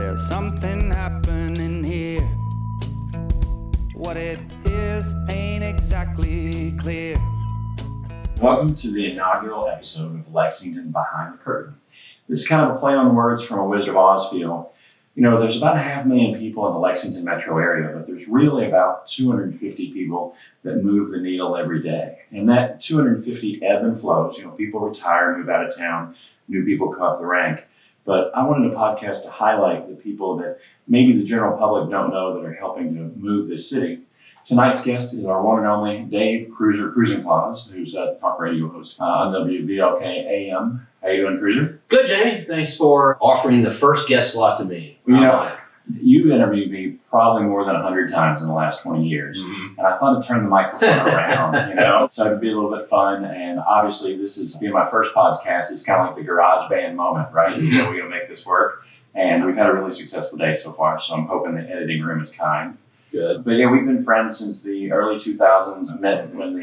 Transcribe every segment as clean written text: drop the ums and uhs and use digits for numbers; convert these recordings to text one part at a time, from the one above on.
There's something happening here. What it is ain't exactly clear. Welcome to the inaugural episode of Lexington Behind the Curtain. This is kind of a play on words from a Wizard of Oz feel. You know, there's about 500,000 people in the Lexington metro area, but there's really about 250 people that move the needle every day. And that 250 ebb and flows. You know, people retire, move out of town, new people come up the rank. But I wanted a podcast to highlight the people that maybe the general public don't know that are helping to move this city. Tonight's guest is our one and only Dave Kruser, Kruser and Krew, who's a talk radio host on WVLK AM. How you doing, Kruser? Good, Jamie. Thanks for offering the first guest slot to me. You know, you've interviewed me probably more than 100 times in the last 20 years. And I thought I'd turn the microphone around, you know, so it'd be a little bit fun. And obviously this is being my first podcast. It's kind of like the garage band moment, right? You know, we're going to make this work. And we've had a really successful day so far. So I'm hoping the editing room is kind. Good. But yeah, we've been friends since the early 2000s. I met when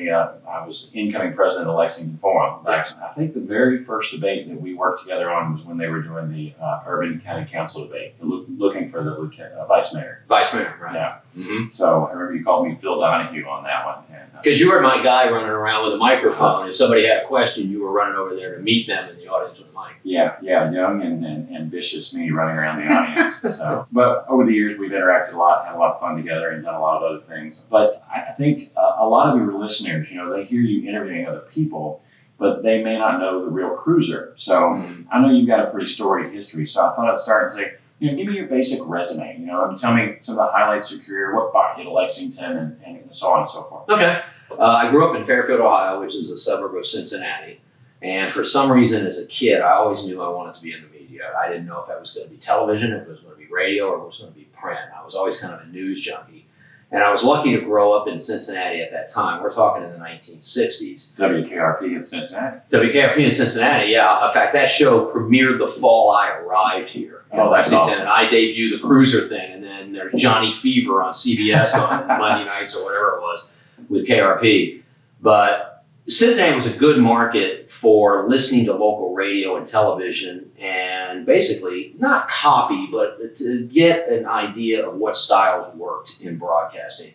I was incoming president of Lexington Forum. Yes. I think the very first debate that we worked together on was when they were doing the Urban County Council debate, looking for the vice mayor. Vice mayor, right? Yeah. Mm-hmm. So I remember you called me Phil Donahue on that one. Because you were my guy running around with a microphone. If somebody had a question, you were running over there to meet them in the audience with a mic. Yeah, young and ambitious me running around the audience. So, but over the years we've interacted a lot, had a lot of fun together, and done a lot of other things. But I think a lot of your listeners, you know, they hear you interviewing other people, but they may not know the real Kruser. So I know you've got a pretty storied history. So I thought I'd start and say, you know, give me your basic resume. You know, tell me some of the highlights of your career, what brought you to Lexington, and so on and so forth. Okay. I grew up in Fairfield, Ohio, which is a suburb of Cincinnati. And for some reason, as a kid, I always knew I wanted to be in the media. I didn't know if that was going to be television, if it was going to be radio, or if it was going to be print. I was always kind of a news junkie. And I was lucky to grow up in Cincinnati at that time. We're talking in the 1960s. WKRP in Cincinnati. WKRP in Cincinnati, yeah. In fact, that show premiered the fall I arrived here in Lexington. Awesome. And I debuted the Kruser thing. And then there's Johnny Fever on CBS on Monday nights or whatever it was with KRP. But Cincinnati was a good market for listening to local radio and television and basically not copy, but to get an idea of what styles worked in broadcasting.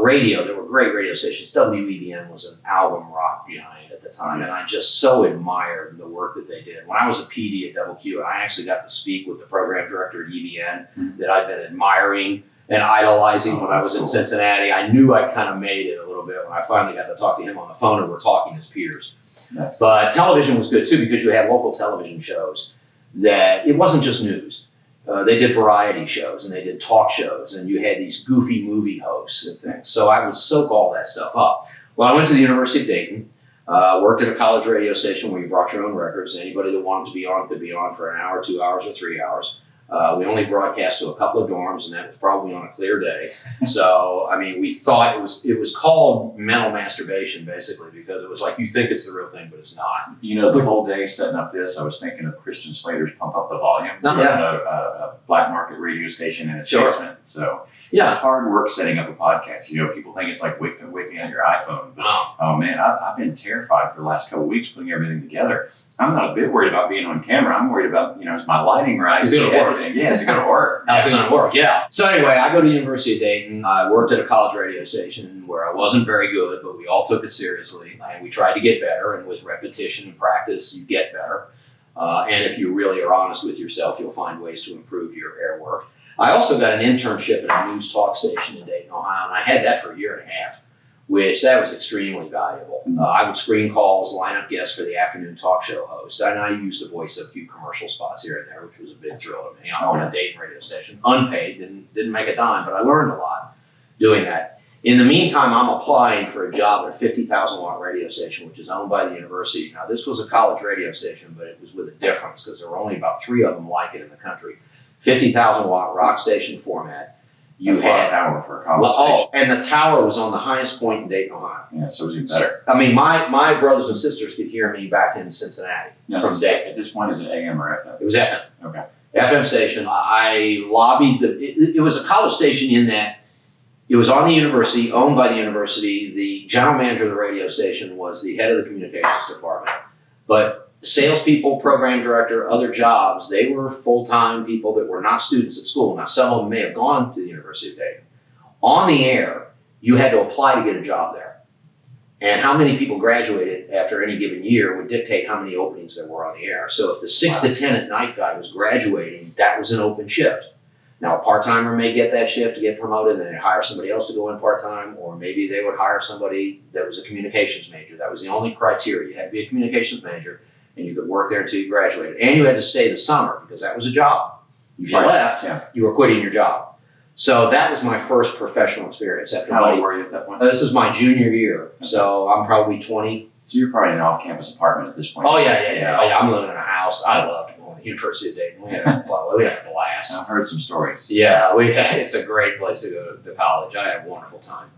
Radio, there were great radio stations. WEBN was an album rock giant at the time, and I just so admired the work that they did. When I was a PD at WQ, I actually got to speak with the program director at EBN that I'd been admiring and idolizing when I was in Cincinnati. I knew I'd kind of made it a little bit when I finally got to talk to him on the phone, and we're talking as peers. But television was good too, because you had local television shows that it wasn't just news. They did variety shows and they did talk shows, and you had these goofy movie hosts and things. So I would soak all that stuff up. Well, I went to the University of Dayton, worked at a college radio station where you brought your own records. Anybody that wanted to be on could be on for an hour, 2 hours, or 3 hours. We only broadcast to a couple of dorms, and that was probably on a clear day. So, I mean, we thought it was called mental masturbation, basically, because it was like you think it's the real thing, but it's not. You know, the whole day setting up this, I was thinking of Christian Slater's Pump Up the Volume. A black market radio station in a basement. So it's hard work setting up a podcast. You know, people think it's like waking on your iPhone. But, oh man, I've been terrified for the last couple of weeks putting everything together. I'm not a bit worried about being on camera. I'm worried about, you know, is my lighting right? Is it going to work? Yeah, is it going to work? How's it going to work? Yeah. So anyway, I go to the University of Dayton. I worked at a college radio station where I wasn't very good, but we all took it seriously, and we tried to get better. And with repetition and practice, you get better. And if you really are honest with yourself, you'll find ways to improve your air work. I also got an internship at a NewsTalk station in Dayton, Ohio, and I had that for a year and a half, which that was extremely valuable. I would screen calls, line up guests for the afternoon talk show host, and I used to voice a few commercial spots here and there, which was a big thrill to me on a Dayton radio station. Unpaid, didn't make a dime, but I learned a lot doing that. In the meantime, I'm applying for a job at a 50,000 watt radio station, which is owned by the university. Now, this was a college radio station, but it was with a difference because there were only about 3 of them like it in the country. 50,000 watt rock station format. You That's had a lot of power for a college station. And the tower was on the highest point in Dayton, Ohio. Yeah, so it was even better. I mean, my brothers and sisters could hear me back in Cincinnati from Dayton. At this point, is it AM or FM? It was FM. Okay. FM station. I lobbied it was a college station in that it was on the university, owned by the university. The general manager of the radio station was the head of the communications department. But salespeople, program director, other jobs, they were full-time people that were not students at school. Now, some of them may have gone to the University of Dayton. On the air, you had to apply to get a job there. And how many people graduated after any given year would dictate how many openings there were on the air. So if the 6 to 10 at night guy was graduating, that was an open shift. Now, a part-timer may get that shift to get promoted, and then they'd hire somebody else to go in part-time, or maybe they would hire somebody that was a communications major. That was the only criteria. You had to be a communications major, and you could work there until you graduated. And you had to stay the summer, because that was a job. If you left, you were quitting your job. So that was my first professional experience. How old were you at that point? This is my junior year, so I'm probably 20. So you're probably in an off-campus apartment at this point. Oh, yeah. I'm living in a house. I loved going to the University of Dayton. We had a blast. I've heard some stories. Yeah, it's a great place to go to college. I had a wonderful time.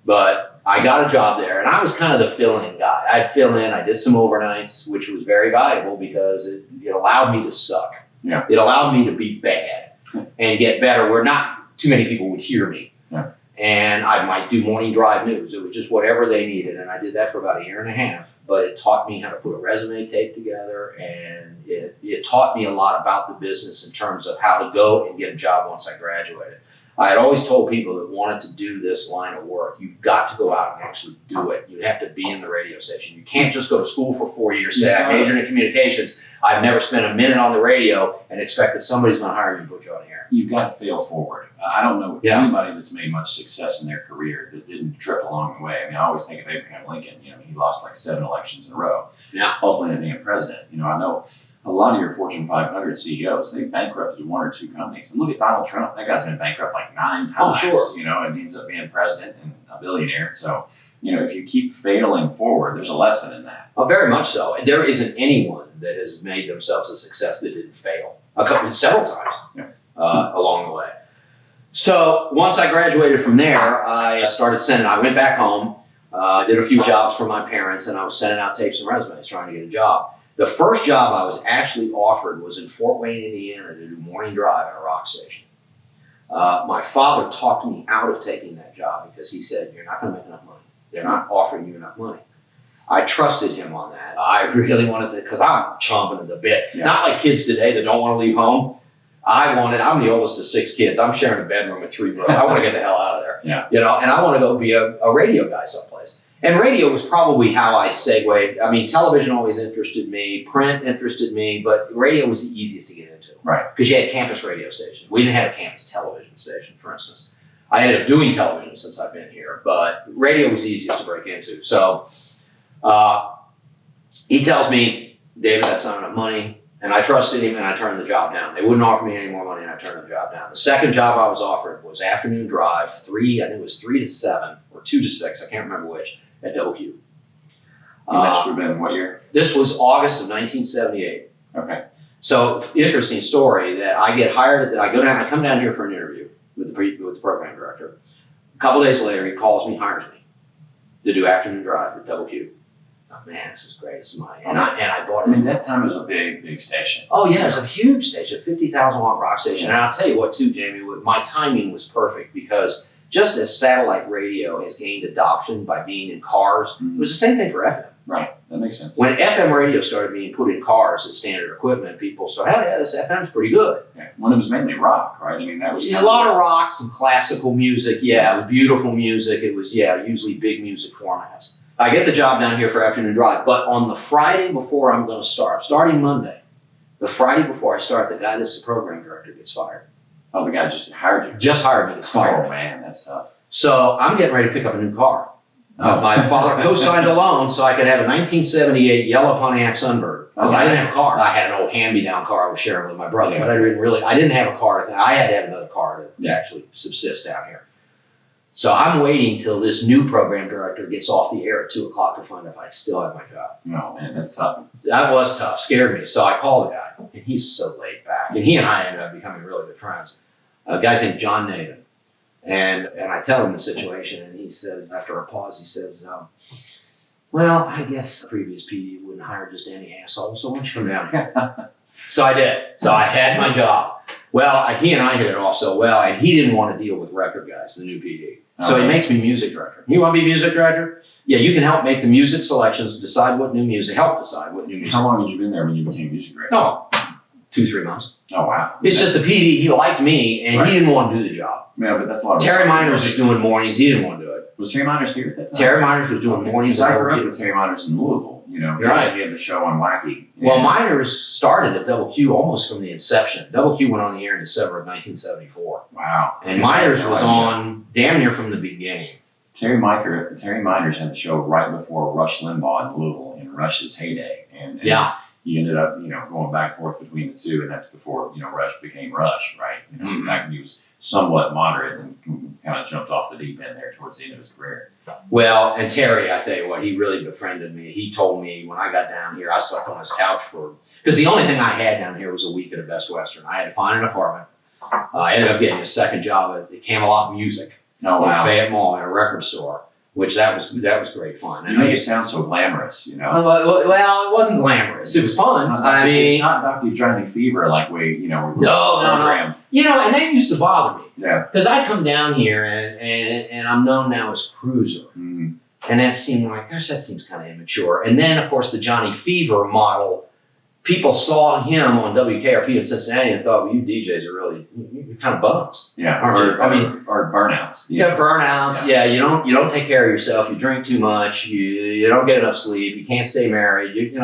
But I got a job there, and I was kind of the fill-in guy. I'd fill in. I did some overnights, which was very valuable because it allowed me to suck. Yeah. It allowed me to be bad and get better where not too many people would hear me. Yeah. And I might do morning drive news. It was just whatever they needed. And I did that for about a year and a half. But it taught me how to put a resume tape together. And it taught me a lot about the business in terms of how to go and get a job once I graduated. I had always told people that wanted to do this line of work, you've got to go out and actually do it. You have to be in the radio station. You can't just go to school for 4 years, say I majored in communications. I've never spent a minute on the radio and expect that somebody's going to hire you and put you on the air. You've got to fail forward. I don't know anybody that's made much success in their career that didn't trip along the way. I mean, I always think of Abraham Lincoln. He lost like 7 elections in a row. Yeah. Ultimately ending up president. I know a lot of your Fortune 500 CEOs, they bankrupted 1 or 2 companies. And look at Donald Trump. That guy's been bankrupt like 9 times. Oh, sure. And he ends up being president and a billionaire. So, if you keep failing forward, there's a lesson in that. Oh, very much so. There isn't anyone that has made themselves a success that didn't fail several times along the way. So once I graduated from there, I went back home, did a few jobs for my parents, and I was sending out tapes and resumes trying to get a job. The first job I was actually offered was in Fort Wayne, Indiana, to do morning drive at a rock station. My father talked me out of taking that job because he said, you're not going to make enough money. They're not offering you enough money. I trusted him on that. I really wanted to, because I'm chomping at the bit. Yeah. Not like kids today that don't want to leave home. I'm the oldest of 6 kids. I'm sharing a bedroom with 3 brothers. I want to get the hell out of there. Yeah. And I want to go be a radio guy someplace. And radio was probably how I segued. I mean, television always interested me, print interested me, but radio was the easiest to get into. Right. Because you had campus radio stations. We didn't have a campus television station, for instance. I ended up doing television since I've been here, but radio was the easiest to break into. So he tells me, David, that's not enough money. And I trusted him, and I turned the job down. They wouldn't offer me any more money, and I turned the job down. The second job I was offered was afternoon drive, I think it was 3 to 7 or 2 to 6, I can't remember which, at WQ. And that should have been what year? This was August of 1978. Okay. So interesting story that I get hired. I come down here for an interview with the program director. A couple days later, he calls me, hires me to do afternoon drive at WQ. Oh man, this is great. This is mine. And I bought it. I mean, that time it was a big station. Oh yeah, it was a huge station, 50,000 watt rock station. And I'll tell you what too, Jamie, my timing was perfect because just as satellite radio has gained adoption by being in cars, it was the same thing for FM. Right, that makes sense. When FM radio started being put in cars as standard equipment, people started, oh yeah, this FM's pretty good. Yeah. When it was mainly rock, right? I mean, that was a lot of rock, some classical music. Yeah, it was beautiful music. It was, usually big music formats. I get the job down here for afternoon drive, but on the Friday before I'm going to start, starting Monday, the Friday before I start, the guy that's the program director gets fired. Oh, the guy just hired you? Just hired me, gets fired. Oh man, that's tough. So I'm getting ready to pick up a new car. My father co-signed a loan so I could have a 1978 yellow Pontiac Sunbird. I didn't have a car. I had an old hand-me-down car I was sharing with my brother, but I didn't have a car. I had to have another car to actually subsist down here. So I'm waiting till this new program director gets off the air at 2 o'clock to find out if I still have my job. No, man, that's tough. That was tough, scared me. So I called the guy, and he's so laid back. And he and I ended up becoming really good friends. A guy's named John Naden. And I tell him the situation, and he says, after a pause, he says, well, I guess the previous PD wouldn't hire just any asshole, so why don't you come down here? So I did. So I had my job. Well, he and I hit it off so well, and he didn't want to deal with record guys, the new PD. So he makes me music director. You want to be music director? Yeah, you can help make the music selections, help decide what new music. How long had you been there when you became music director? Oh, 2-3 months. Oh, wow. It's just the PD, he liked me, and he didn't want to do the job. Yeah, but that's a lot of Terry Miners was doing mornings, he didn't want to do it. Was Terry Miners here at that time? Terry Miners was doing mornings. I grew up with Terry Miners in Louisville. You're right. He had the show on Wacky. Well, Miners started at Double Q almost from the inception. Double Q went on the air in December of 1974. Wow. And Miners was on damn near from the beginning. Terry Miners had the show right before Rush Limbaugh in Louisville in Rush's heyday. And he ended up, going back and forth between the two, and that's before, Rush became Rush, right? Back when he was somewhat moderate and kind of jumped off the deep end there towards the end of his career. Well, and Terry, I tell you what, he really befriended me. He told me when I got down here, I slept on his couch because the only thing I had down here was a week at a Best Western. I had to find an apartment. I ended up getting a second job at Camelot Music in Fayette Mall at a record store, which that was great fun. And you sound so glamorous, Well, it wasn't glamorous. It was fun. It's not Dr. Johnny Fever like No. And that used to bother me. Yeah. Because I come down here and I'm known now as Kruser. Mm-hmm. And that seemed like, gosh, that seems kind of immature. And then, of course, the Johnny Fever model, people saw him on WKRP in Cincinnati and thought, well, you DJs are really, you're kind of bums. Yeah, aren't you? Or burnouts. Yeah, burnouts. Yeah, you don't take care of yourself. You drink too much. You don't get enough sleep. You can't stay married. You're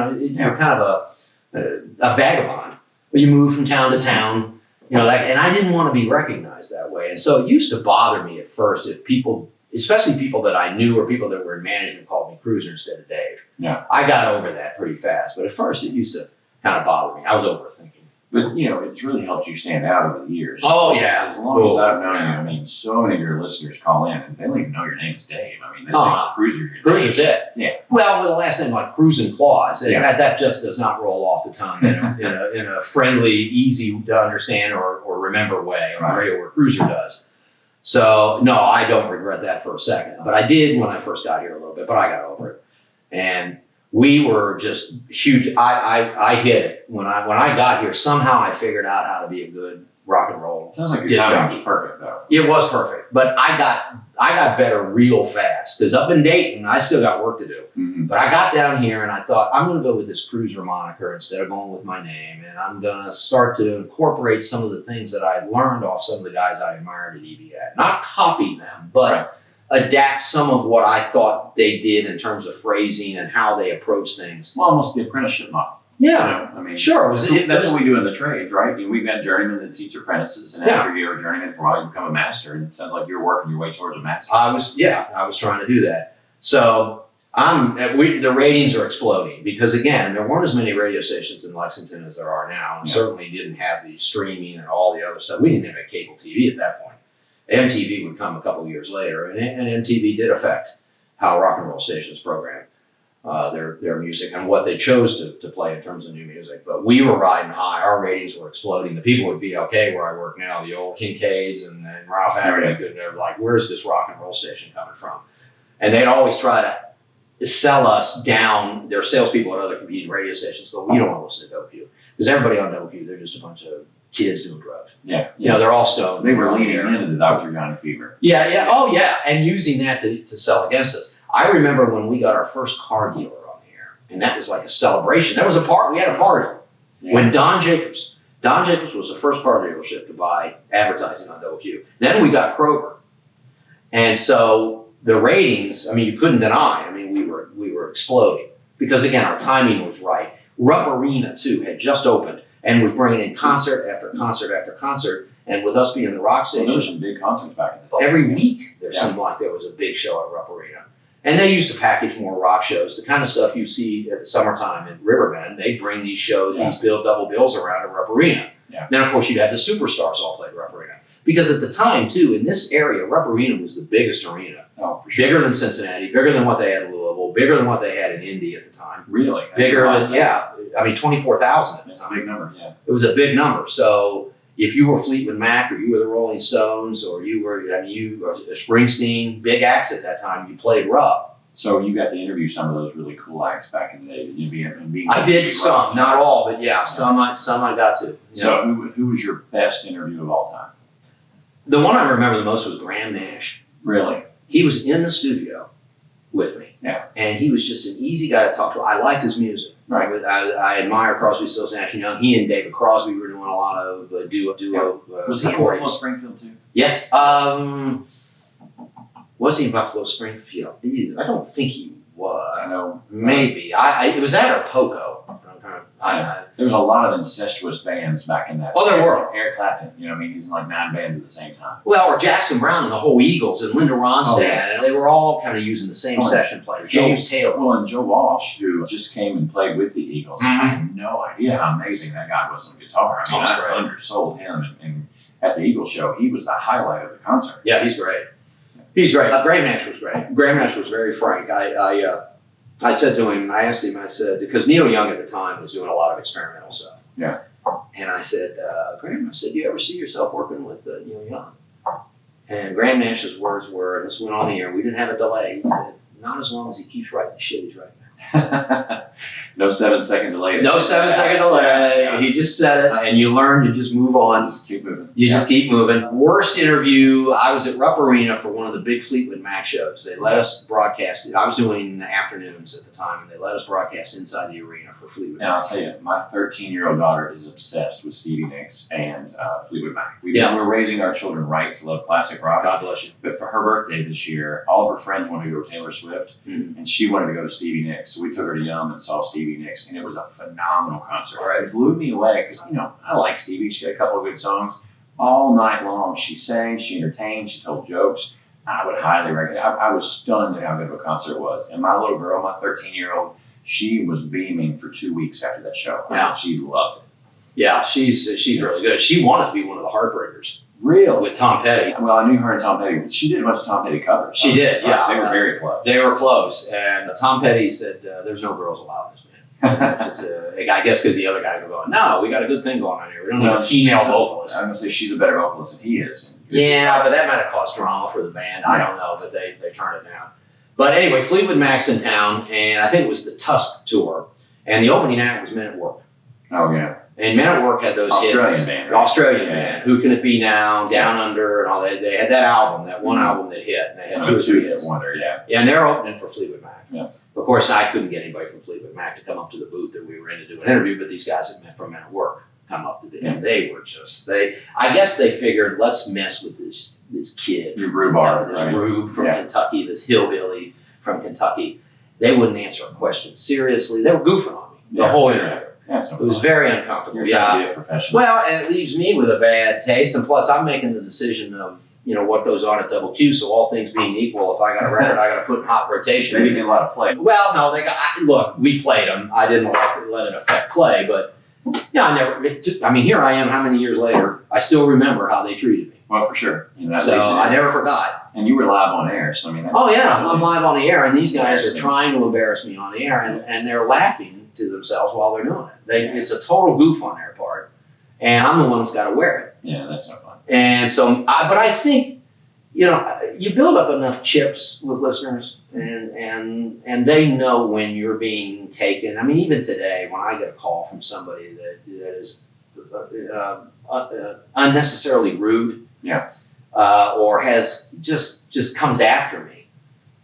kind of a vagabond. You move from town to town. And I didn't want to be recognized that way. And so it used to bother me at first if people, especially people that I knew or people that were in management, called me Kruser instead of Dave. Yeah. I got over that pretty fast. But at first it used to kind of bother me. I was overthinking. But, it's really helped you stand out over the years. Oh, yeah. As long as I've known you, so many of your listeners call in and they don't even know your name is Dave. They think Kruser's your Kruser's name. it. Yeah. Well, with a last name like Cruz and Claus, that just does not roll off the tongue in a friendly, easy to understand or remember way on radio where Kruser does. So, no, I don't regret that for a second. But I did when I first got here a little bit, but I got over it. And we were just huge. I hit it. When I got here, somehow I figured out how to be a good rock and roll. It sounds like your timing was perfect, though. It was perfect. But I got better real fast. Because up in Dayton, I still got work to do. Mm-hmm. But I got down here and I thought, I'm going to go with this Kruser moniker instead of going with my name. And I'm going to start to incorporate some of the things that I learned off some of the guys I admired at EBAT. Not copy them, but adapt some of what I thought they did in terms of phrasing and how they approach things. Well, almost the apprenticeship model. Yeah. Sure. That's what we do in the trades, right? We've got journeymen that teach apprentices, and after you're a journeyman, for a while you become a master, and it sounds like you're working your way towards a master. I was trying to do that. So the ratings are exploding because, again, there weren't as many radio stations in Lexington as there are now, and certainly didn't have the streaming and all the other stuff. We didn't have cable TV at that point. MTV would come a couple of years later, and MTV did affect how rock and roll stations programmed their music and what they chose to play in terms of new music. But we were riding high. Our ratings were exploding. The people at VLK, where I work now, the old Kincaids and Ralph Havernick, they're like, where's this rock and roll station coming from? And they'd always try to sell us down. Their salespeople at other competing radio stations go, we don't want to listen to WQ. Because everybody on WQ, they're just a bunch of kids doing drugs. Yeah. They're all stoned. They were leaning into the Dr. Johnny Fever. Yeah. Oh, yeah. And using that to sell against us. I remember when we got our first car dealer on the air, and that was like a celebration. That was we had a party. Yeah. When Don Jacobs was the first car dealership to buy advertising on WQ. Then we got Kroger. And so the ratings, you couldn't deny. We were exploding because, again, our timing was right. Rupp Arena, too, had just opened and was bringing in concert after concert after concert. And with us being the rock station, there were some big concerts back in the day. Every week there seemed like there was a big show at Rupp Arena. And they used to package more rock shows, the kind of stuff you see at the summertime in Riverbend. They bring these shows, these double bills around at Rupp Arena. Yeah. Then, of course, you'd have the superstars all play Rupp Arena. Because at the time, too, in this area, Rupp Arena was the biggest arena. Oh, for sure. Bigger than Cincinnati, bigger than what they had in Louisville, bigger than what they had in Indy at the time. Really? Bigger than, 24,000 at the time. That's a big number, yeah. It was a big number. So if you were Fleetwood Mac or you were the Rolling Stones or you were Springsteen, big acts at that time, you played Rupp. So you got to interview some of those really cool acts back in the day. I did some, not all, but yeah, some I got to. So who was your best interview of all time? The one I remember the most was Graham Nash. Really? He was in the studio with me. Yeah. And he was just an easy guy to talk to. I liked his music. Right. I admire Crosby, Stills, Nash & Young. He and David Crosby were doing a lot of duo. Was he in Buffalo Springfield too? Yes. Was he in Buffalo Springfield? I don't think he was. I know. Maybe. It was that or Poco. There was a lot of incestuous bands back in that. Oh, there were. Eric Clapton, he's in like 9 bands at the same time. Well, or Jackson Browne and the whole Eagles and Linda Ronstadt, and they were all kind of using the same session players. James Taylor. Well, and Joe Walsh, who just came and played with the Eagles. I had no idea how amazing that guy was on guitar. I undersold him, and at the Eagles show, he was the highlight of the concert. Yeah, he's great. He's great. Graham Nash was great. Graham Nash was very frank. I said to him, I asked him, because Neil Young at the time was doing a lot of experimental stuff. Yeah. And I said, Graham, do you ever see yourself working with Neil Young? And Graham Nash's words were, and this went on the air, we didn't have a delay. He said, not as long as he keeps writing the shit he's writing. No 7-second delay. No 7-second delay. Yeah. He just said it, and you learn to just move on. Just keep moving. You just keep moving. Worst interview, I was at Rupp Arena for one of the big Fleetwood Mac shows. They let us broadcast it. I was doing the afternoons at the time, and they let us broadcast inside the arena for Fleetwood Mac. Now, I'll tell you, my 13-year-old daughter is obsessed with Stevie Nicks and Fleetwood Mac. We're raising our children right to love classic rock. God bless you. But for her birthday this year, all of her friends wanted to go to Taylor Swift, and she wanted to go to Stevie Nicks. So we took her to Yum and saw Stevie Nicks, and it was a phenomenal concert. Right. It blew me away because, I like Stevie. She had a couple of good songs. All night long, she sang, she entertained, she told jokes. I would highly recommend. I was stunned at how good of a concert it was. And my little girl, my 13-year-old, she was beaming for 2 weeks after that show. Yeah. She loved it. Yeah, she's really good. She wanted to be one of the Heartbreakers. Really? With Tom Petty. Well, I knew her and Tom Petty, but she did a bunch of Tom Petty covers. She did, yeah. They were very close. They were close. And Tom Petty said, there's no girls allowed in this band. I guess because the other guys were going, no, we got a good thing going on here. We don't need a female vocalist. I'm going to say she's a better vocalist than he is. Yeah, but that might have caused drama for the band. I don't know, but they turned it down. But anyway, Fleetwood Mac's in town, and I think it was the Tusk tour. And the opening act was Men at Work. Oh, yeah. And Men at Work had those hits. Band, right? Australian band. Who Can It Be Now, Down Under, and all that. They had that album, that one album that hit. And they had 2 or 3 hits. Wonder, yeah. And they're opening for Fleetwood Mac. Yeah. Of course, I couldn't get anybody from Fleetwood Mac to come up to the booth that we were in to do an interview, but these guys from Men at Work come up to do it. And they were just, I guess they figured, let's mess with this kid. Your rhubarb, this rube from Kentucky, this hillbilly from Kentucky. They wouldn't answer a question seriously. They were goofing on me the whole interview. That's no it was fun. very uncomfortable. You're trying to be a professional. Well, and it leaves me with a bad taste, and plus I'm making the decision of what goes on at Double Q. So all things being equal, if I got a record, I got to put in hot rotation. They didn't get a lot of play. Well, no, look. We played them. I didn't let it affect play, but here I am. How many years later? I still remember how they treated me. Well, for sure. I never forgot. And you were live on air, so I'm live on the air, and these guys are trying to embarrass me on the air, and they're laughing to themselves while they're doing it. It's a total goof on their part, and I'm the one that's got to wear it. Yeah, that's no fun. And so, but I think, you build up enough chips with listeners, and they know when you're being taken. I mean, even today, when I get a call from somebody that is unnecessarily rude, or has just comes after me.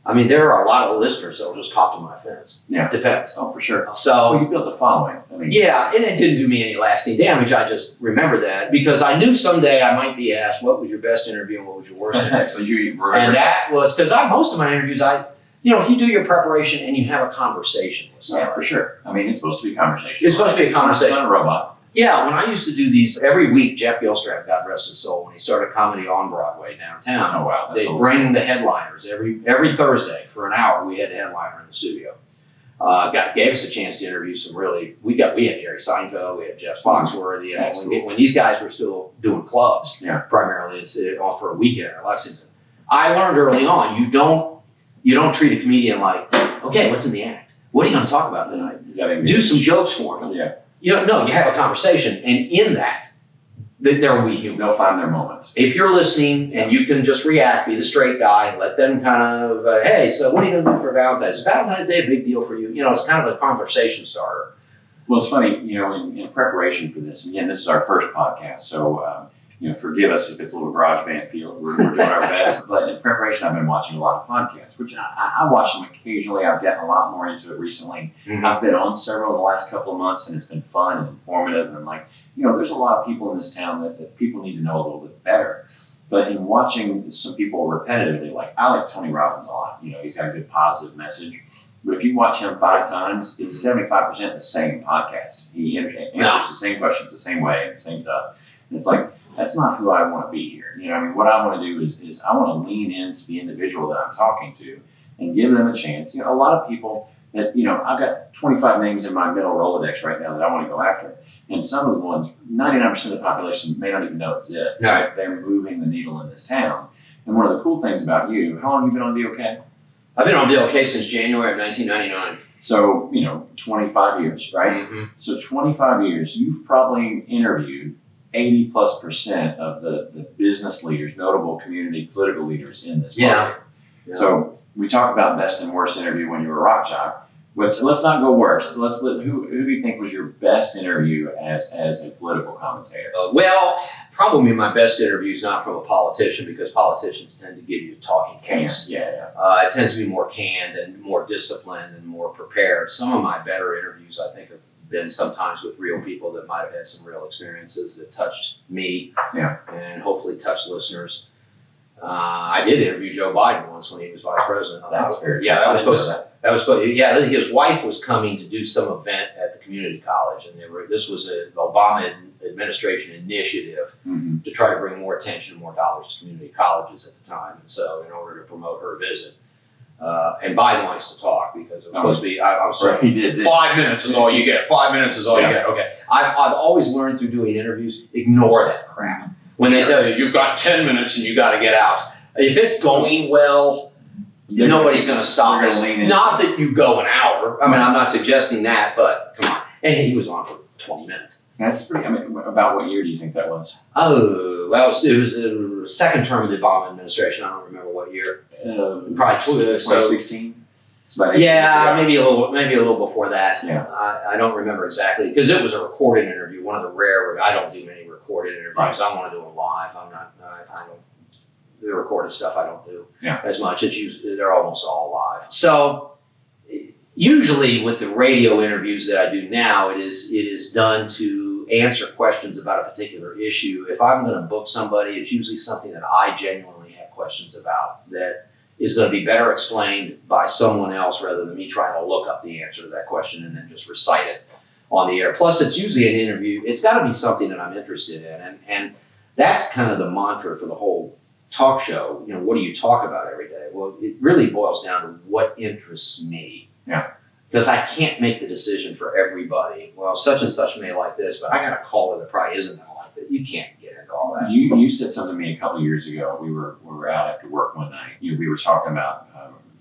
I mean, there are a lot of listeners that will just hop to my defense. Oh, for sure. So you built a following. and it didn't do me any lasting damage. I just remember that because I knew someday I might be asked, what was your best interview and what was your worst interview? So you remember. And that was, because most of my interviews, if you do your preparation and you have a conversation with somebody. Yeah, for sure. I mean, it's supposed to be a conversation. It's supposed to be a conversation. It's not a robot. Yeah, when I used to do these every week, Jeff Gilstrap, God rest his soul, when he started comedy on Broadway downtown, Oh, wow. they bring the headliners every Thursday for an hour. We had a headliner in the studio. Gave us a chance to interview some really. We had Jerry Seinfeld, we had Jeff Foxworthy, and when these guys were still doing clubs, primarily, it's for a weekend at Lexington. I learned early on, you don't treat a comedian like, okay, what's in the act? What are you going to talk about tonight? Do some jokes for me. Yeah. You have a conversation, and in that, There will be humor. They'll find their moments. If you're listening and you can just react, be the straight guy, and let them kind of, hey, so what are you going to do for Valentine's? Is Valentine's Day a big deal for you? You know, it's kind of a conversation starter. Well, it's funny, you know, in preparation for this, again, this is our first podcast, so, you know, forgive us if it's a little garage band feel. We're doing our best. But in preparation, I've been watching a lot of podcasts, which I watch them occasionally. I've gotten a lot more into it recently. Mm-hmm. I've been on several in the last couple of months, and it's been fun and informative. And I'm like, you know, there's a lot of people in this town that people need to know a little bit better. But in watching some people repetitively, like I like Tony Robbins a lot. You know, he's got a good positive message. But if you watch him 5 times, it's 75% the same podcast. He answers the same questions the same way, the same stuff. And it's like, that's not who I want to be here. You know, I mean, what I want to do is I want to lean into the individual that I'm talking to and give them a chance. You know, a lot of people that, you know, I've got 25 names in my middle Rolodex right now that I want to go after. And some of the ones, 99% of the population may not even know exist. Right. They're moving the needle in this town. And one of the cool things about you, how long have you been on DOK? I've been on DLK since January of 1999. So, you know, 25 years, right? Mm-hmm. So 25 years, you've probably interviewed 80+% of the business leaders, notable community political leaders in this market. Yeah. So we talk about best and worst interview when you were a rock jock. Let's not go worst. Who do you think was your best interview as a political commentator? Well, probably my best interview is not from a politician because politicians tend to give you a talking case. Yeah. It tends to be more canned and more disciplined and more prepared. Some of my better interviews, I think, have been sometimes with real people that might have had some real experiences that touched me and hopefully touched listeners. I did interview Joe Biden once when he was vice president. That's fair. Yeah, that was supposed to. Yeah, his wife was coming to do some event at the community college, and this was an Obama administration initiative to try to bring more attention, more dollars to community colleges at the time. And so, in order to promote her visit, and Biden likes to talk because it was supposed to be. I was told 5 minutes is all you get. 5 minutes is all you get. Okay, I've always learned through doing interviews, ignore that crap. When they tell you you've got 10 minutes and you got to get out, if it's going well, nobody's going to stop us. Not that you go an hour. I mean, I'm not suggesting that, but come on. And he was on for 20 minutes. That's pretty. I mean, about what year do you think that was? Oh, well, it was the second term of the Obama administration. I don't remember what year. Probably 2016. Yeah, maybe a little before that. Yeah. I don't remember exactly because it was a recorded interview. One of the rare. I don't do many recorded interviews. Right. I want to do them live. I don't. The recorded stuff I don't do as much. It's usually they're almost all live. So usually with the radio interviews that I do now, it is done to answer questions about a particular issue. If I'm going to book somebody, it's usually something that I genuinely have questions about that is going to be better explained by someone else rather than me trying to look up the answer to that question and then just recite it on the air. Plus, it's usually an interview. It's got to be something that I'm interested in, and that's kind of the mantra for the whole talk show. You know, what do you talk about every day? Well, it really boils down to what interests me. Yeah. Because I can't make the decision for everybody. Well, such and such may like this, but I got a caller that probably isn't going to like it. You can't get into all that. You said something to me a couple of years ago. We were out after work one night. We were talking about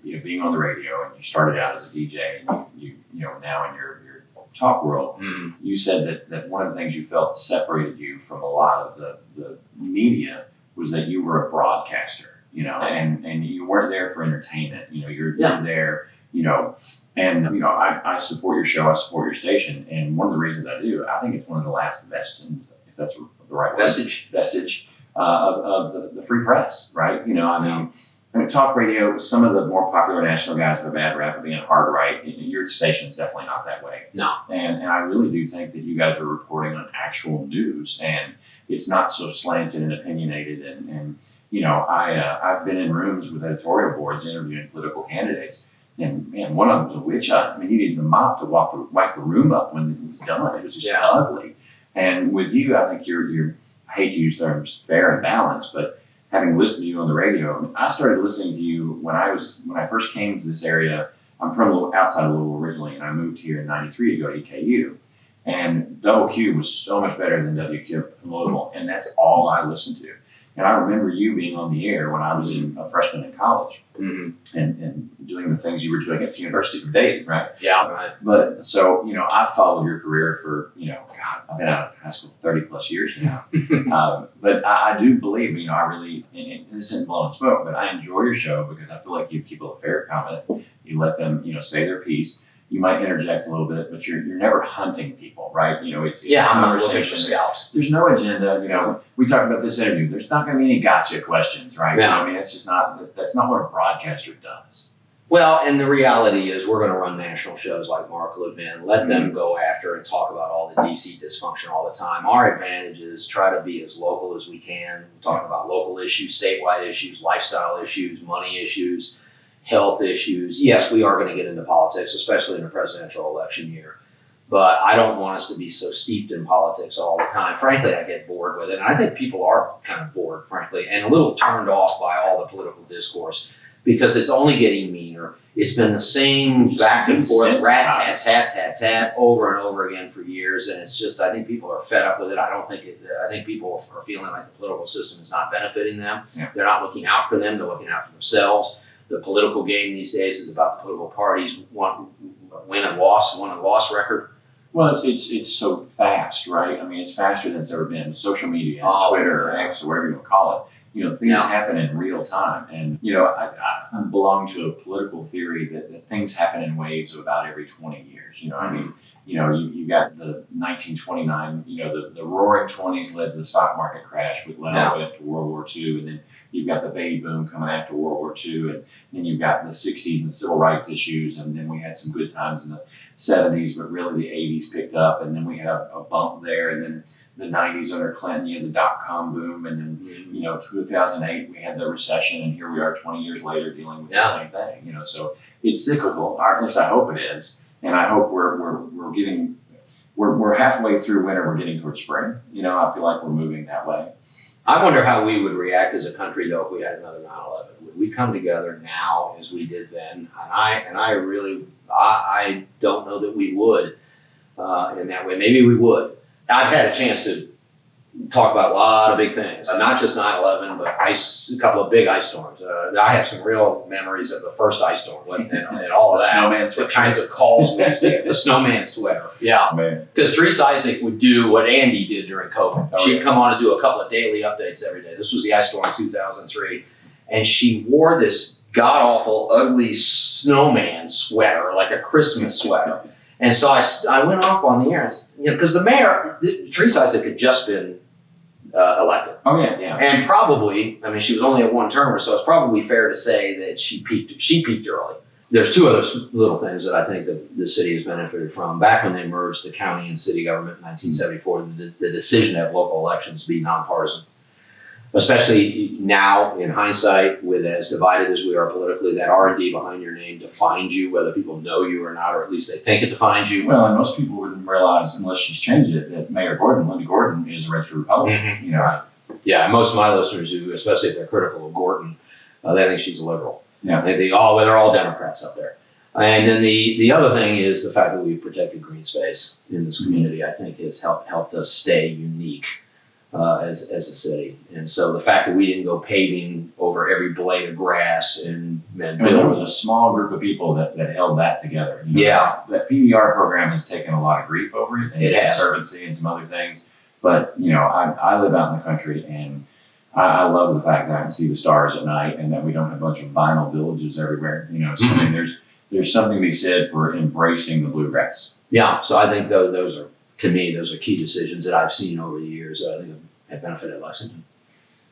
being on the radio, and you started out as a DJ, and you now in your talk world. Mm-hmm. You said that one of the things you felt separated you from a lot of the media was that you were a broadcaster, and you weren't there for entertainment. You're there, and I support your show, I support your station, and one of the reasons I do, I think it's one of the last vestige, if that's the right word, vestige of the free press, right? I mean, talk radio, some of the more popular national guys have a bad rap of being hard right. Your station's definitely not that way. No. And I really do think that you guys are reporting on actual news, and it's not so slanted and opinionated. And I've been in rooms with editorial boards interviewing political candidates, and man, one of them was a witch hunt. I mean, you needed the mop to wipe the room up when it was done. It was just ugly. And with you, I think you're I hate to use terms fair and balanced, but having listened to you on the radio, I started listening to you when I first came to this area. I'm from outside of Louisville originally, and I moved here in '93 to go to EKU. And Double Q was so much better than WQ from Louisville, and that's all I listened to. And I remember you being on the air when I was a freshman in college Mm-hmm. and doing the things you were doing at the University of Dayton, right? Yeah, right. But so, I followed your career for, God, I've been out of high school 30 plus years now. But I do believe, I really, and this isn't blowing smoke, but I enjoy your show because I feel like you give people a fair comment. You let them, say their piece. You might interject a little bit, but you're never hunting people, right? It's Yeah, a I'm not looking for conversation. scalps. There's no agenda. We talked about this interview. There's not going to be any gotcha questions, right? Yeah. It's just not. That's not what a broadcaster does. Well, and the reality is we're going to run national shows like Mark Levin, let them go after and talk about all the DC dysfunction all the time. Our advantage is try to be as local as we can. We talk about local issues, statewide issues, lifestyle issues, money issues, health issues. Yes, we are going to get into politics, especially in a presidential election year. But I don't want us to be so steeped in politics all the time. Frankly, I get bored with it. And I think people are kind of bored, frankly, and a little turned off by all the political discourse because it's only getting meaner. It's been the same back and forth, rat, tat, tat, tat, tat, over and over again for years. And it's just, I think people are fed up with it. I think people are feeling like the political system is not benefiting them. Yeah. They're not looking out for them. They're looking out for themselves. The political game these days is about the political parties win and loss record. Well, it's so fast, right? It's faster than it's ever been. Social media, Twitter, or X, or whatever you want to call it. Things happen in real time. And, I belong to a political theory that things happen in waves of about every 20 years. You got the 1929, the roaring 20s led to the stock market crash, which led all the way up to World War II. And then you've got the baby boom coming after World War II. And then you've got the 60s and civil rights issues. And then we had some good times in the 70s, but really the 80s picked up. And then we had a bump there. And then the 90s under Clinton, you had the dot-com boom. And then, 2008, we had the recession. And here we are 20 years later dealing with the same thing. So it's cyclical, or at least I hope it is. And I hope we're halfway through winter, we're getting towards spring. I feel like we're moving that way. I wonder how we would react as a country, though, if we had another 9/11. Would we come together now as we did then? And I don't know that we would in that way. Maybe we would. I've had a chance to talk about a lot of big things, not just 9/11, but a couple of big ice storms. I have some real memories of the first ice storm and all of The that. snowman sweater. The kinds of calls we used to get. The snowman sweater. Yeah. Because Teresa Isaac would do what Andy did during COVID. She'd come on and do a couple of daily updates every day. This was the ice storm in 2003. And she wore this god-awful, ugly snowman sweater, like a Christmas sweater. And so I went off on the air, because the mayor, Teresa Isaac, had just been elected. Oh, yeah. And probably, she was only a one-termer, so it's probably fair to say that she peaked early. There's two other little things that I think that the city has benefited from. Back when they merged the county and city government in 1974, the decision to have local elections be nonpartisan. Especially now, in hindsight, with as divided as we are politically, that R&D behind your name defines you, whether people know you or not, or at least they think it defines you. Well, and most people wouldn't realize, unless she's changed it, that Mayor Linda Gordon, is a registered Republican. Right. Yeah, and most of my listeners, who, especially if they're critical of Gordon, they think she's a liberal. Yeah. They're all Democrats up there. And then the other thing is the fact that we've protected green space in this community, I think, has helped us stay unique as a city. And so the fact that we didn't go paving over every blade of grass and there was a small group of people that held that together. That PBR program has taken a lot of grief over it, and Conservancy and some other things. But I live out in the country, and I love the fact that I can see the stars at night, and that we don't have a bunch of vinyl villages everywhere. So there's something to be said for embracing the bluegrass. Yeah. So I think those are key decisions that I've seen over the years that I think have benefited Lexington.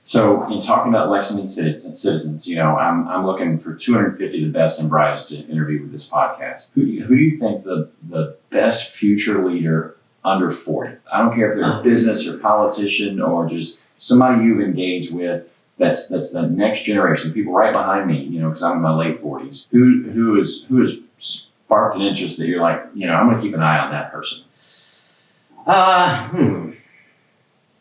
So in talking about Lexington citizens, I'm looking for 250 of the best and brightest to interview with this podcast. Who do you think the best future leader under 40? I don't care if they're a business or politician or just somebody you've engaged with that's the next generation, the people right behind me, because I'm in my late 40s. Who has sparked an interest that you're like, I'm going to keep an eye on that person?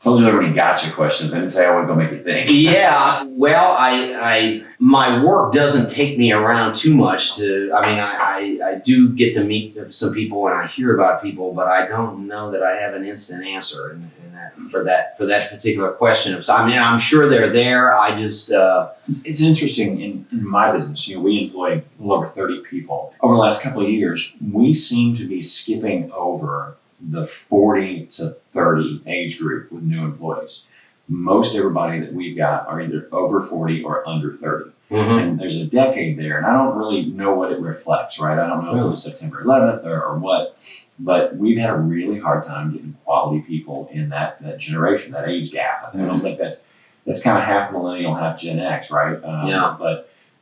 Told you there were any gotcha questions. I didn't say I wasn't going to make you think. Yeah, well, I my work doesn't take me around too much I do get to meet some people and I hear about people, but I don't know that I have an instant answer for that particular question. I'm sure they're there. I just It's interesting in my business. We employ a little over 30 people. Over the last couple of years, we seem to be skipping over the 40 to 30 age group with new employees. Most everybody that we've got are either over 40 or under 30. And there's a decade there, and I don't really know what it reflects, right? I don't know if it was September 11th or what, but we've had a really hard time getting quality people in that generation, that age gap. I don't think that's kind of half millennial, half Gen X, right?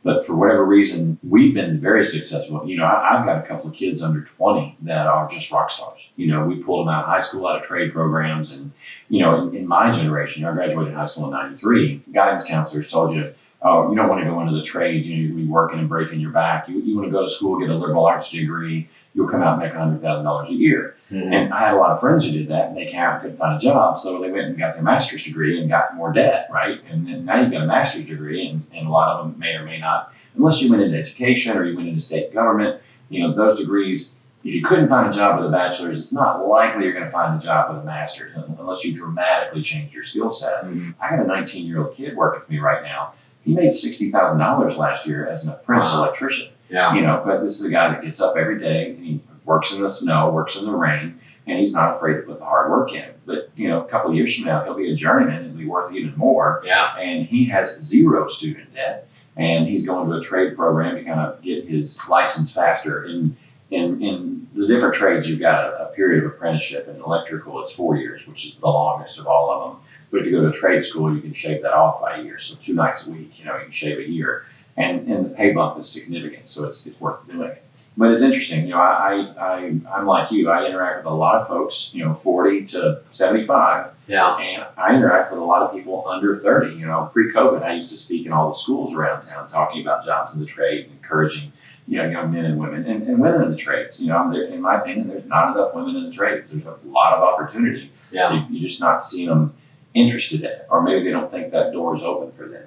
But for whatever reason, we've been very successful. I've got a couple of kids under 20 that are just rock stars. We pulled them out of high school, out of trade programs. And, in my generation, I graduated high school in 93, guidance counselors told you, oh, you don't want to go into the trades. You'll be working and breaking your back. You want to go to school, get a liberal arts degree. You'll come out and make $100,000 a year. And I had a lot of friends who did that, and they couldn't find a job. So they went and got their master's degree and got more debt, right? And then now you've got a master's degree, and a lot of them may or may not, unless you went into education or you went into state government, those degrees, if you couldn't find a job with a bachelor's, it's not likely you're going to find a job with a master's unless you dramatically change your skill set. I got a 19-year-old kid working for me right now. He made $60,000 last year as an apprentice electrician. But this is a guy that gets up every day and he works in the snow, works in the rain, and he's not afraid to put the hard work in. But, a couple of years from now, he'll be a journeyman and be worth even more. And he has zero student debt, and he's going to a trade program to kind of get his license faster. In the different trades, you've got a period of apprenticeship. In electrical, it's 4 years, which is the longest of all of them. But if you go to a trade school, you can shave that off by a year. So 2 nights a week, you can shave a year. And the pay bump is significant, so it's worth doing it. But it's interesting, I'm like you. I interact with a lot of folks, 40 to 75. And I interact with a lot of people under 30. Pre-COVID, I used to speak in all the schools around town talking about jobs in the trade, encouraging, young men and women and women in the trades. In my opinion, there's not enough women in the trades. There's a lot of opportunity. You're just not seeing them interested in it, or maybe they don't think that door is open for them,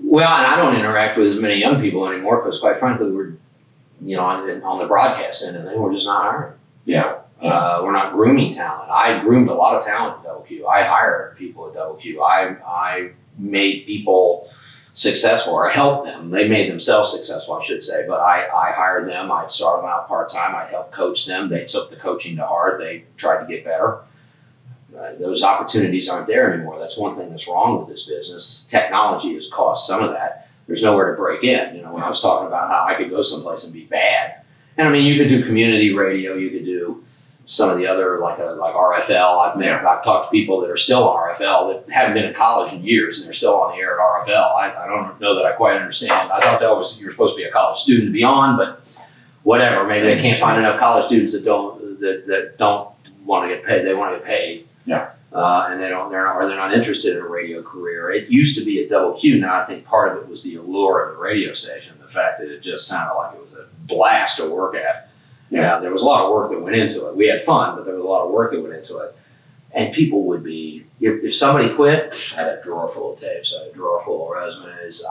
Well, and I don't interact with as many young people anymore because, quite frankly, we're, on the broadcast end of thing, we're just not hiring. We're not grooming talent. I groomed a lot of talent at Double Q. I hired people at Double Q. I made people successful, or helped them. They made themselves successful, I should say. But I hired them. I'd start them out part-time. I helped coach them. They took the coaching to heart. They tried to get better. Those opportunities aren't there anymore. That's one thing that's wrong with this business. Technology has caused some of that. There's nowhere to break in. When I was talking about how I could go someplace and be bad. And you could do community radio. You could do some of the other, like RFL. I've talked to people that are still on RFL that haven't been in college in years and they're still on the air at RFL. I don't know that I quite understand. I thought you're supposed to be a college student to be on, but whatever. Maybe they can't find enough college students that don't want to get paid. They want to get paid. And they're not interested in a radio career. It used to be at Double Q. Now I think part of it was the allure of the radio station, the fact that it just sounded like it was a blast to work at. There was a lot of work that went into it. We had fun, but there was a lot of work that went into it. And people would be, if somebody quit, I had a drawer full of tapes, I had a drawer full of resumes.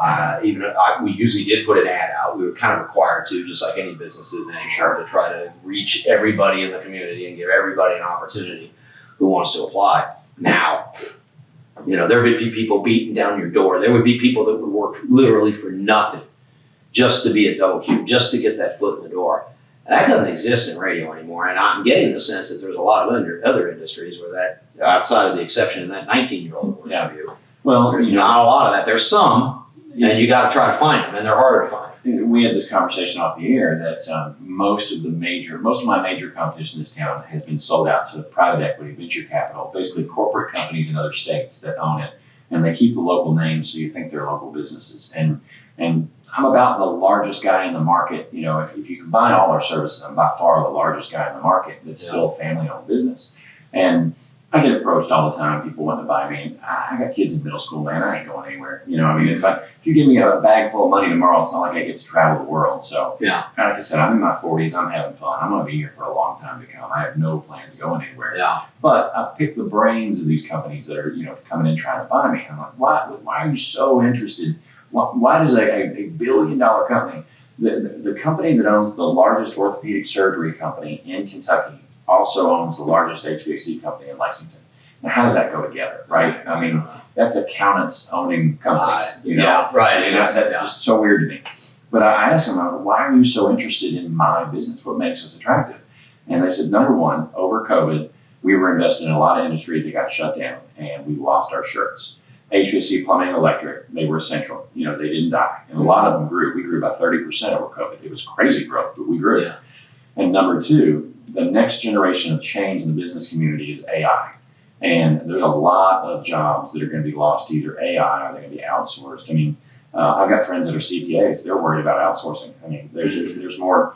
We usually did put an ad out. We were kind of required to, just like any businesses anymore, to try to reach everybody in the community and give everybody an opportunity who wants to apply. Now, there would be people beating down your door. There would be people that would work literally for nothing just to be at Double Q, just to get that foot in the door. That doesn't exist in radio anymore, and I'm getting the sense that there's a lot of other industries where that, outside of the exception of that 19-year-old point of view, there's not a lot of that. There's some, and you got to try to find them, and they're harder to find. We had this conversation off the air that most of my major competition in this town has been sold out to private equity, venture capital, basically corporate companies in other states that own it, and they keep the local names so you think they're local businesses. And I'm about the largest guy in the market. If you combine all our services, I'm by far the largest guy in the market that's still a family-owned business. And I get approached all the time. People want to buy me. I got kids in middle school, man. I ain't going anywhere. You know, I mean, if you give me a bag full of money tomorrow, it's not like I get to travel the world. So, Yeah. like I said, I'm in my 40s. I'm having fun. I'm going to be here for a long time to come. I have no plans going anywhere. Yeah. But I've picked the brains of these companies that are, coming in trying to buy me. I'm like, why are you so interested? Why does a billion-dollar company, the company that owns the largest orthopedic surgery company in Kentucky, also owns the largest HVAC company in Lexington. Now, how does that go together, right? I mean, that's accountants owning companies, Yeah, right. And that's just so weird to me. But I asked them, why are you so interested in my business? What makes us attractive? And they said, number one, over COVID, we were invested in a lot of industry that got shut down, and we lost our shirts. HVAC, plumbing, electric, they were essential. They didn't die. And a lot of them grew. We grew about 30% over COVID. It was crazy growth, but we grew. Yeah. And number two, the next generation of change in the business community is AI. And there's a lot of jobs that are going to be lost to either AI or they're going to be outsourced. I mean, I've got friends that are CPAs. They're worried about outsourcing. I mean, there's more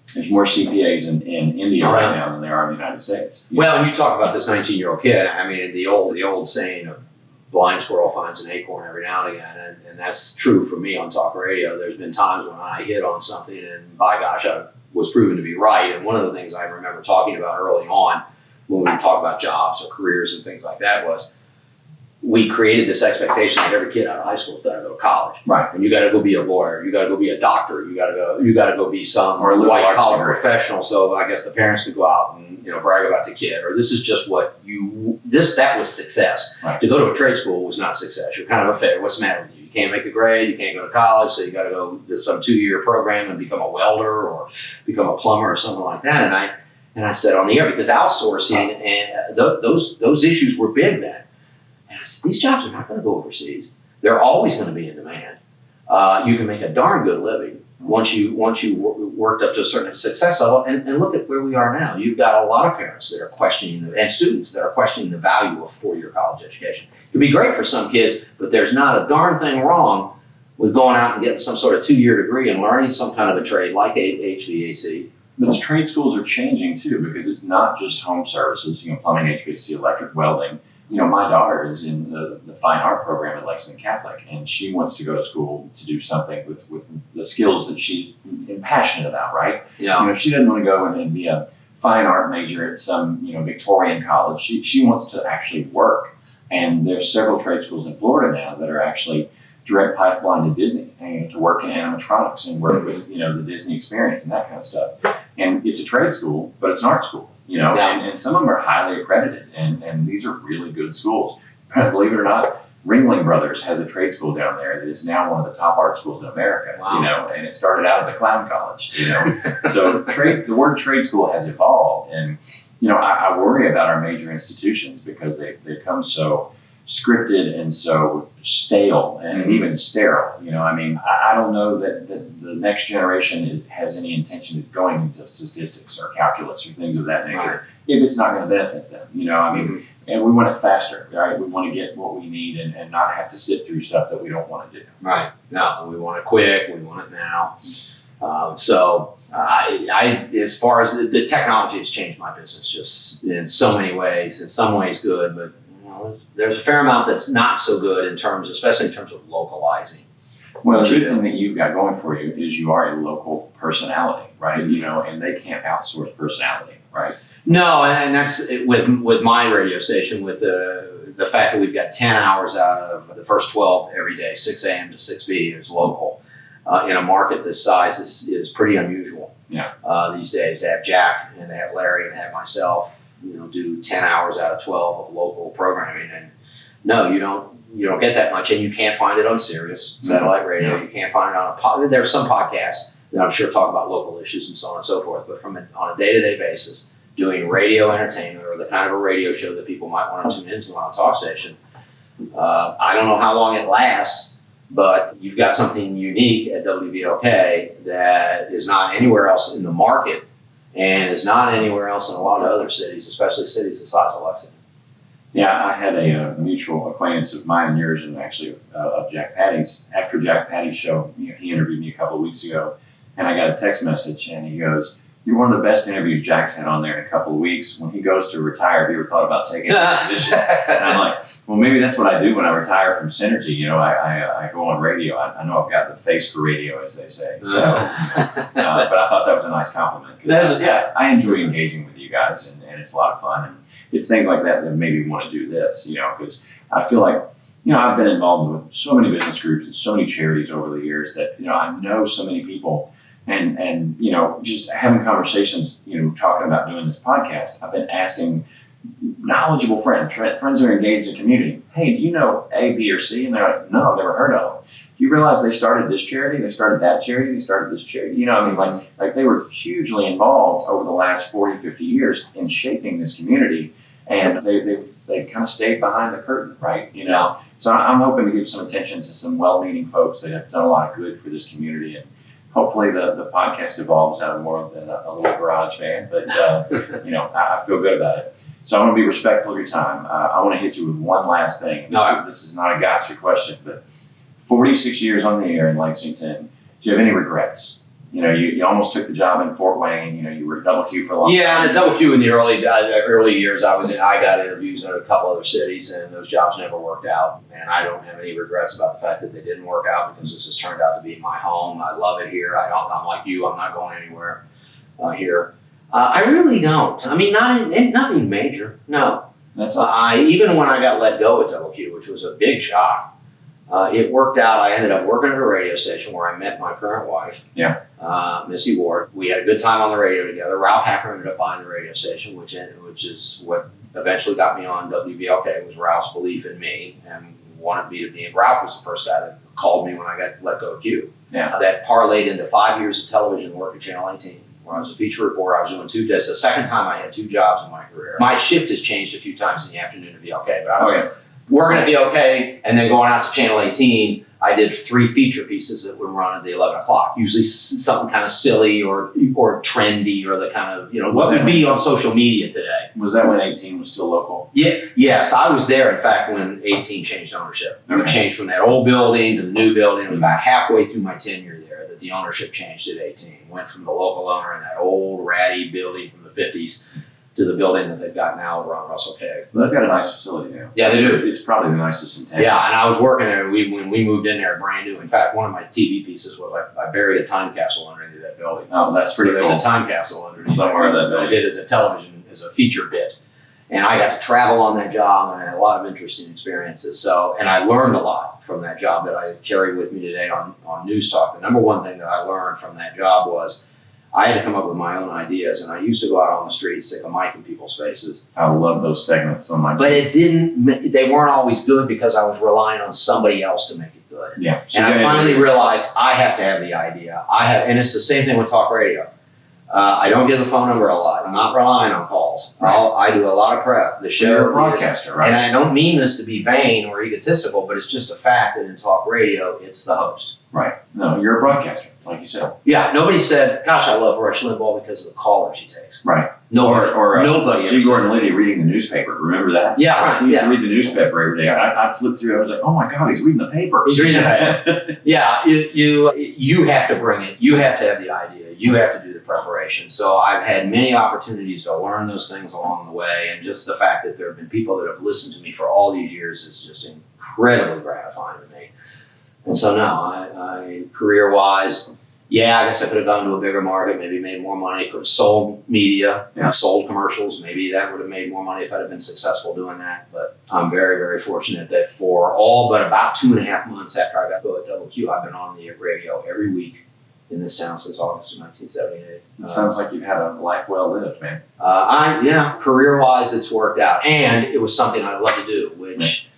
CPAs in India right now than there are in the United States. Well, and you talk about this 19-year-old kid. I mean, the old saying of blind squirrel finds an acorn every now and again, and that's true for me on talk radio. There's been times when I hit on something, and by gosh, I was proven to be right. And one of the things I remember talking about early on when we talk about jobs or careers and things like that was we created this expectation that every kid out of high school has got to go to college. Right. And you got to go be a lawyer. You got to go be a doctor. You got to go be some or a white collar professional. So I guess the parents could go out and brag about the kid, or this is just what that was success. Right. To go to a trade school was not success. You're kind of a failure. What's the matter with you? You can't make the grade. You can't go to college. So you got to go to some 2-year program and become a welder or become a plumber or something like that. And I said on the air, because outsourcing and those issues were big then. And I said, these jobs are not going to go overseas. They're always going to be in demand. You can make a darn good living once you worked up to a certain success level. And look at where we are now. You've got a lot of parents that are questioning, and students that are questioning the value of 4-year college education. It could be great for some kids, but there's not a darn thing wrong with going out and getting some sort of 2-year degree and learning some kind of a trade like HVAC. But trade schools are changing too, because it's not just home services, plumbing, HVAC, electric, welding. My daughter is in the fine art program at Lexington Catholic, and she wants to go to school to do something with the skills that she's passionate about, right? Yeah. She doesn't want to go and be a fine art major at some, Victorian college. She wants to actually work. And there's several trade schools in Florida now that are actually direct pipeline to Disney and to work in animatronics and work with, the Disney experience and that kind of stuff. And it's a trade school, but it's an art school, and some of them are highly accredited, and these are really good schools. Believe it or not, Ringling Brothers has a trade school down there that is now one of the top art schools in America, Wow. And it started out as a clown college, So the word trade school has evolved, and, I worry about our major institutions because they've become so scripted and so stale and even sterile. I don't know that the next generation has any intention of going into statistics or calculus or things of that nature. Right. If it's not going to benefit them, and we want it faster, right? We want to get what we need and not have to sit through stuff that we don't want to do. Right. No, we want it quick. We want it now. I as far as the technology has changed my business just in so many ways. In some ways good, but there's a fair amount that's not so good especially in terms of localizing. Well, the good thing that you've got going for you is you are a local personality, right? And they can't outsource personality, right? No, and that's with my radio station, with the fact that we've got 10 hours out of the first 12 every day, 6 a.m. to 6 p.m. is local. In a market this size is pretty unusual. Yeah. These days to have Jack and to have Larry and to have myself, do 10 hours out of 12 of local programming. And no, you don't get that much, and you can't find it on Sirius satellite radio. You can't find it on there's some podcasts that I'm sure talk about local issues and so on and so forth, but on a day-to-day basis, doing radio entertainment or the kind of a radio show that people might want to tune into on a talk station, I don't know how long it lasts, but you've got something unique at WVLK that is not anywhere else in the market and is not anywhere else in a lot of other cities, especially cities the size of Lexington. Yeah, I had a mutual acquaintance of mine and yours, and actually of Jack Patty's. After Jack Patty's show, he interviewed me a couple of weeks ago, and I got a text message, and he goes, You're one of the best interviews Jack's had on there in a couple of weeks. When he goes to retire, have you ever thought about taking a position? And I'm like, well, maybe that's what I do when I retire from Synergy. You know, I go on radio. I know I've got the face for radio, as they say. So, but I thought that was a nice compliment. I enjoy engaging with you guys, and it's a lot of fun. And it's things like that that made me want to do this, you know, because I feel like, you know, I've been involved with so many business groups and so many charities over the years that, you know, I know so many people. And you know, just having conversations, you know, talking about doing this podcast, I've been asking knowledgeable friends who are engaged in the community, hey, do you know A, B, or C? And they're like, no, I've never heard of them. Do you realize they started this charity, they started that charity, they started this charity? You know, I mean, like they were hugely involved over the last 40, 50 years in shaping this community, and they kind of stayed behind the curtain, right? You know, so I'm hoping to give some attention to some well-meaning folks that have done a lot of good for this community, and hopefully the podcast evolves out of more than a little garage band, but you know, I feel good about it. So I'm going to be respectful of your time. I want to hit you with one last thing. This is not a gotcha question, but 46 years on the air in Lexington, do you have any regrets? You know, you almost took the job in Fort Wayne. You know, you were at Double Q for a long time. Yeah, and at Double Q in the early years, I got interviews in a couple other cities, and those jobs never worked out. And I don't have any regrets about the fact that they didn't work out, because this has turned out to be my home. I love it here. I'm like you. I'm not going anywhere here. I really don't. I mean, nothing major. No. That's all. Even when I got let go at Double Q, which was a big shock. It worked out. I ended up working at a radio station where I met my current wife, Missy Ward. We had a good time on the radio together. Ralph Hacker ended up buying the radio station, which is what eventually got me on WVLK. It was Ralph's belief in me and wanted me to be. And Ralph was the first guy that called me when I got let go of Q. Yeah. That parlayed into 5 years of television work at Channel 18. Where I was a feature reporter. I was doing 2 days. The second time I had 2 jobs in my career. My shift has changed a few times in the afternoon at VLK, but I was working at VLK and then going out to Channel 18. I did 3 feature pieces that would run at the 11 o'clock, usually something kind of silly or trendy, or the kind of, you know, what would be on social media today. Was that when 18 was still local? Yes, I was there, in fact, when 18 changed ownership. It changed from that old building to the new building. It was about halfway through my tenure there that the ownership changed at 18. Went from the local owner in that old ratty building from the 50s to the building that they've got now over on Russell Cave. Well, they've got a nice facility now. Yeah, they do. It's probably the nicest in town. Yeah, and I was working there when we moved in there brand new. In fact, one of my TV pieces was I buried a time capsule underneath that building. Oh, that's pretty cool. There's a time capsule underneath somewhere that I did as a television, as a feature bit. And I got to travel on that job, and I had a lot of interesting experiences. So, and I learned a lot from that job that I carry with me today on NewsTalk. The number one thing that I learned from that job was I had to come up with my own ideas, and I used to go out on the streets, stick a mic in people's faces. I love those segments so much. But they weren't always good, because I was relying on somebody else to make it good. Yeah. And I finally realized I have to have the idea. And it's the same thing with talk radio. I don't get the phone number a lot. I'm not relying on calls. Right. I do a lot of prep. The show You're a broadcaster, right? And I don't mean this to be vain or egotistical, but it's just a fact that in talk radio, it's the host. Right. No, you're a broadcaster, like you said. Yeah, nobody said, gosh, I love Rush Limbaugh because of the callers he takes. Right. Nobody. Nobody. G. Gordon Liddy reading the newspaper. Remember that? Yeah, right. He used to read the newspaper every day. I flipped through. I was like, oh my God, he's reading the paper. He's reading the paper. Yeah, you have to bring it. You have to have the idea. You have to do the preparation. So I've had many opportunities to learn those things along the way, and just the fact that there have been people that have listened to me for all these years is just incredibly gratifying to me. And so now, I career-wise, yeah, I guess I could have gone to a bigger market, maybe made more money, could have sold media, sold commercials. Maybe that would have made more money if I'd have been successful doing that. But I'm very, very fortunate that for all but about 2.5 months after I got to go at Double Q, I've been on the radio every week in this town since August of 1978. It sounds like you've had a life well lived, man. Career-wise, it's worked out. And it was something I love to do, which...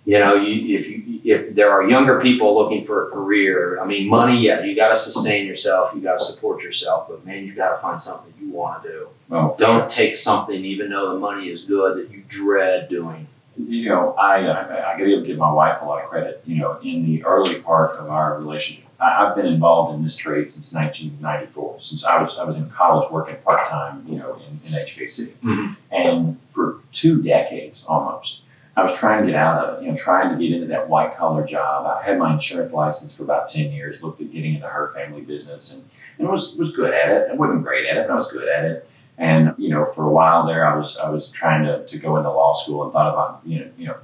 You know, if there are younger people looking for a career, I mean, money, you got to sustain yourself, you got to support yourself, but man, you got to find something you want to do. Oh, Don't take something, even though the money is good, that you dread doing. You know, I got to give my wife a lot of credit. You know, in the early part of our relationship, I've been involved in this trade since 1994, since I was in college working part time, you know, in HVAC, and for 2 decades almost. I was trying to get out of it, trying to get into that white collar job. I had my insurance license for about 10 years, looked at getting into her family business and was good at it. I wasn't great at it, but I was good at it. And, for a while there, I was trying to go into law school and thought about,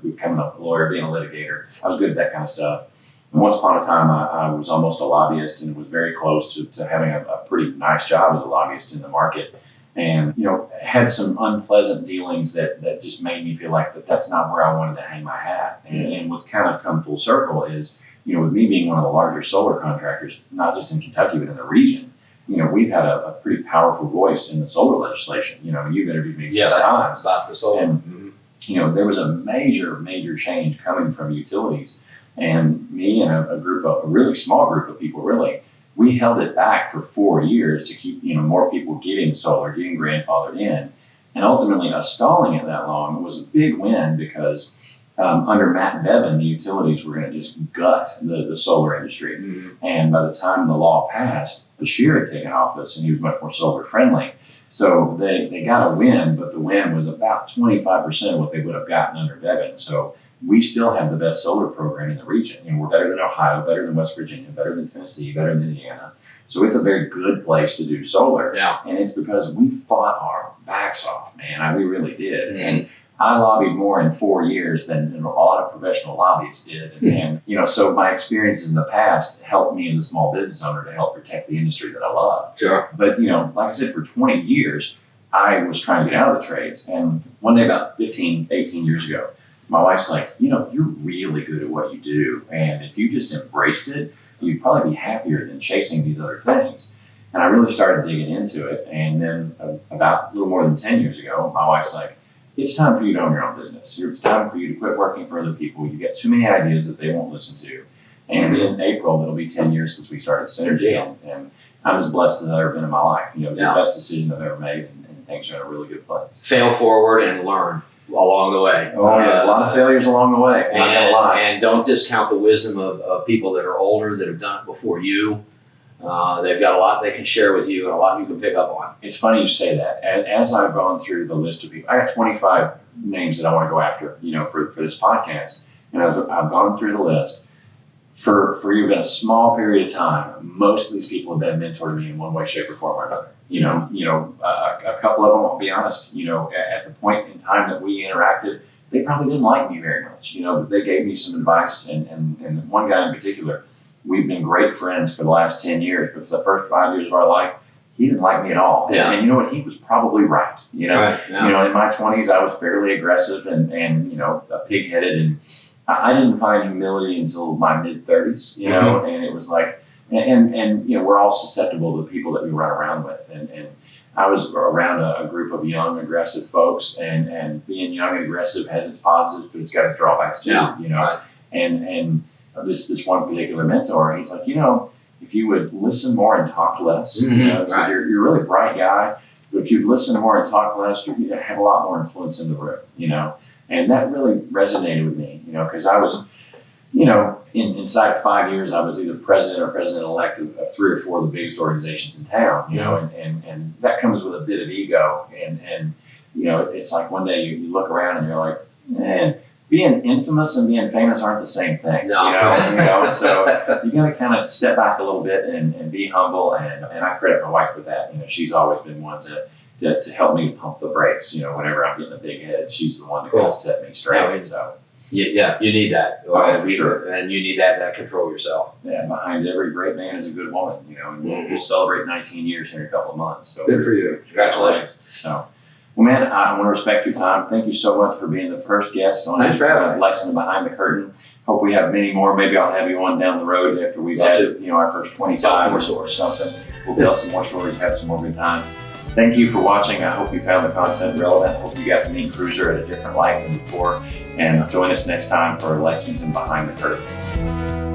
becoming a lawyer, being a litigator. I was good at that kind of stuff. And once upon a time, I was almost a lobbyist and was very close to having a pretty nice job as a lobbyist in the market. And, had some unpleasant dealings that just made me feel like that's not where I wanted to hang my hat. And what's kind of come full circle is, with me being one of the larger solar contractors, not just in Kentucky, but in the region, we've had a pretty powerful voice in the solar legislation. You've interviewed me yes, times about the solar. And, there was a major change coming from utilities. And me and a really small group of people, really, we held it back for 4 years to keep, more people getting solar, getting grandfathered in. And ultimately, us stalling it that long was a big win because under Matt Bevin, the utilities were going to just gut the solar industry. Mm-hmm. And by the time the law passed, Bashir had taken office and he was much more solar friendly. So they got a win, but the win was about 25% of what they would have gotten under Bevin. So we still have the best solar program in the region. We're better than Ohio, better than West Virginia, better than Tennessee, better than Indiana. So it's a very good place to do solar. Yeah. And it's because we fought our backs off, man. We really did. Mm-hmm. And I lobbied more in 4 years than a lot of professional lobbyists did. Mm-hmm. And, so my experiences in the past helped me as a small business owner to help protect the industry that I love. Sure. But, like I said, for 20 years, I was trying to get out of the trades. And one day about 15, 18 years ago, my wife's like, you're really good at what you do. And if you just embraced it, you'd probably be happier than chasing these other things. And I really started digging into it. And then about a little more than 10 years ago, my wife's like, it's time for you to own your own business. It's time for you to quit working for other people. You get too many ideas that they won't listen to. And in April, it'll be 10 years since we started Synergy. And I'm as blessed as I've ever been in my life. It was the best decision I've ever made. And things are in a really good place. Fail forward and learn along the way. Oh, yeah, a lot of failures along the way. And don't discount the wisdom of people that are older that have done it before you. They've got a lot they can share with you and a lot you can pick up on. It's funny you say that. As I've gone through the list of people, I got 25 names that I want to go after, for this podcast. And I've gone through the list. For even a small period of time, most of these people have been mentored me in one way, shape, or form or another. A couple of them, I'll be honest, at the point in time that we interacted, they probably didn't like me very much, but they gave me some advice. And one guy in particular, we've been great friends for the last 10 years, but for the first 5 years of our life, he didn't like me at all. Yeah. And you know what? He was probably right. Right, yeah. In my 20s, I was fairly aggressive and pig-headed, and I didn't find humility until my mid-30s, and it was like, and we're all susceptible to the people that we run around with. And I was around a group of young, aggressive folks, and being young and aggressive has its positives, but it's got its drawbacks too, Right. And this one particular mentor, he's like, if you would listen more and talk less, so right. you're a really bright guy, but if you'd listen more and talk less, you'd have a lot more influence in the room, And that really resonated with me, because I was, inside of 5 years, I was either president or president-elect of 3 or 4 of the biggest organizations in town, and that comes with a bit of ego. And it's like one day you look around and you're like, man, being infamous and being famous aren't the same thing, No. So you got to kind of step back a little bit and be humble. And I credit my wife for that. She's always been one to help me pump the brakes, whenever I'm getting a big head. She's the one to kind of set me straight. Yeah. So yeah, you need that. Oh, for sure. And you need that control yourself. Yeah, behind every great man is a good woman, and we'll celebrate 19 years here in a couple of months. So good for you. Congratulations. So, well, man, I want to respect your time. Thank you so much for being the first guest on Lexington Behind the Curtain. Hope we have many more. Maybe I'll have you on down the road after we've had our first 25 or something. We'll tell some more stories, have some more good times. Thank you for watching. I hope you found the content relevant. I hope you got to meet Kruser at a different light than before. And join us next time for Lexington Behind the Curtain.